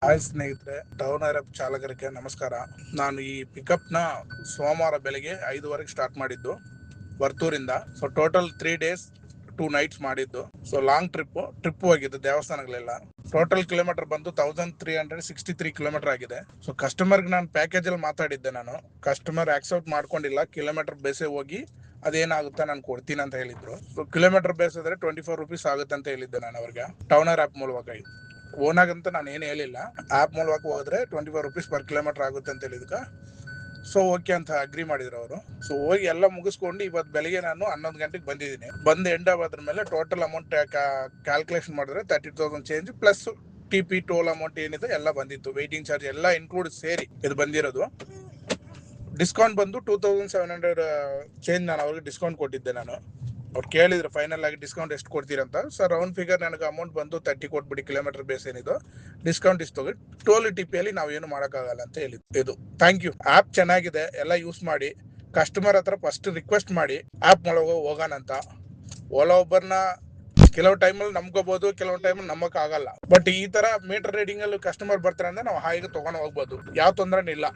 Hi ಸ್ನೇಹಿತರೆ, town app ಚಾಲಕರಿಗೆ ನಮಸ್ಕಾರ. ನಾನು ಈ ಪಿಕಪ್ ನ ಸೋಮವಾರ ಬೆಳಗ್ಗೆ 5:15 ಸ್ಟಾರ್ಟ್ ಮಾಡಿದ್ದು ವರ್ತೂರಿಂದ. ಸೊ ಟೋಟಲ್ 3 days 2 nights ಮಾಡಿದ್ದು. ಸೊ ಲಾಂಗ್ ಟ್ರಿಪ್ ಹೋಗಿದ್ದು ದೇವಸ್ಥಾನಗಳೆಲ್ಲ. ಟೋಟಲ್ ಕಿಲೋಮೀಟರ್ ಬಂದು 1363 ಕಿಲೋಮೀಟರ್ ಆಗಿದೆ. ಸೊ ಕಸ್ಟಮರ್ಗೆ ನಾನು ಪ್ಯಾಕೇಜ್ ಅಲ್ಲಿ ಮಾತಾಡಿದ್ದೆ. ನಾನು ಕಸ್ಟಮರ್ ಆಕ್ಸೆಪ್ಟ್ ಮಾಡ್ಕೊಂಡಿಲ್ಲ. ಕಿಲೋಮೀಟರ್ ಬೇಸೇ ಹೋಗಿ ಅದೇನಾಗುತ್ತೆ ನಾನು ಕೊಡ್ತೀನಿ ಅಂತ ಹೇಳಿದ್ರು. ಸೊ ಕಿಲೋಮೀಟರ್ ಬೇಸ್ ಆದ್ರೆ 24 rupees ಆಗುತ್ತೆ ಅಂತ ಹೇಳಿದ್ದೆ ನಾನು ಅವ್ರಿಗೆ. ಟೌನ್ ಆಪ್ ಮೂಲಕ ಓನಾಗಂತ ನಾನು ಏನು ಹೇಳಿಲ್ಲ. ಆಪ್ ಮೂಲಕ ಹೋದ್ರೆ 24 rupees per kilometer ಆಗುತ್ತೆ ಅಂತ ಹೇಳಿದ್ಕ ಸೊ ಓಕೆ ಅಂತ ಅಗ್ರಿ ಮಾಡಿದ್ರು ಅವರು. ಸೊ ಹೋಗಿ ಎಲ್ಲ ಮುಗಿಸ್ಕೊಂಡು ಇವತ್ತು ಬೆಳಿಗ್ಗೆ ನಾನು 11 ಗಂಟೆಗೆ ಬಂದಿದ್ದೀನಿ. ಬಂದು ಎಂಡ್ ಆದ್ರ ಮೇಲೆ ಟೋಟಲ್ ಅಮೌಂಟ್ ಕ್ಯಾಲ್ಕುಲೇಷನ್ ಮಾಡಿದ್ರೆ 30,000 change plus T toll amount ಏನಿದೆ ಎಲ್ಲ ಬಂದಿತ್ತು. ವೇಟಿಂಗ್ ಚಾರ್ಜ್ ಎಲ್ಲ ಇನ್ಕ್ಲೂಡ್ ಸೇರಿ ಇದು ಬಂದಿರೋದು. ಡಿಸ್ಕೌಂಟ್ ಬಂದು 2700 ಚೇಂಜ್ ನಾನು ಅವ್ರಿಗೆ ಡಿಸ್ಕೌಂಟ್ ಕೊಟ್ಟಿದ್ದೆ. ನಾನು ಅವ್ರು ಕೇಳಿದ್ರು ಫೈನಲ್ ಆಗಿ ಡಿಸ್ಕೌಂಟ್ ಎಷ್ಟು ಕೊಡ್ತೀರಂತ. ಸರ್ ರೌಂಡ್ ಫಿಗರ್ ನನಗೆ ಅಮೌಂಟ್ ಬಂದು 30 ಕೊಟ್ಬಿಡಿ, ಕಿಲೋಮೀಟರ್ ಬೇಸ್ ಏನಿದು ಡಿಸ್ಕೌಂಟ್ ಇಷ್ಟು ಟೋಲ್ ಟಿಪಿಯಲ್ಲಿ ನಾವೇನು ಮಾಡೋಕ್ಕಾಗಲ್ಲ ಅಂತ ಹೇಳಿ. ಇದು ಥ್ಯಾಂಕ್ ಯು. ಆ್ಯಪ್ ಚೆನ್ನಾಗಿದೆ, ಎಲ್ಲ ಯೂಸ್ ಮಾಡಿ. ಕಸ್ಟಮರ್ ಹತ್ರ ಫಸ್ಟ್ ರಿಕ್ವೆಸ್ಟ್ ಮಾಡಿ ಆ್ಯಪ್ ಮೂಲಕ ಹೋಗೋಣ ಅಂತ. ಓಲಾ ಒಬ್ಬರನ್ನ ಕೆಲವು ಟೈಮಲ್ಲಿ ನಂಬ್ಕೋಬಹುದು, ಕೆಲವು ಟೈಮಲ್ಲಿ ನಂಬಕ್ ಆಗಲ್ಲ. ಬಟ್ ಈ ತರ ಮೀಟರ್ ರೀಡಿಂಗ್ ಅಲ್ಲಿ ಕಸ್ಟಮರ್ ಬರ್ತಾರೆ ಅಂದ್ರೆ ನಾವು ಹಾಗೆ ತಗೊಂಡು ಹೋಗ್ಬೋದು, ಯಾವ ತೊಂದರೆನೂ ಇಲ್ಲ.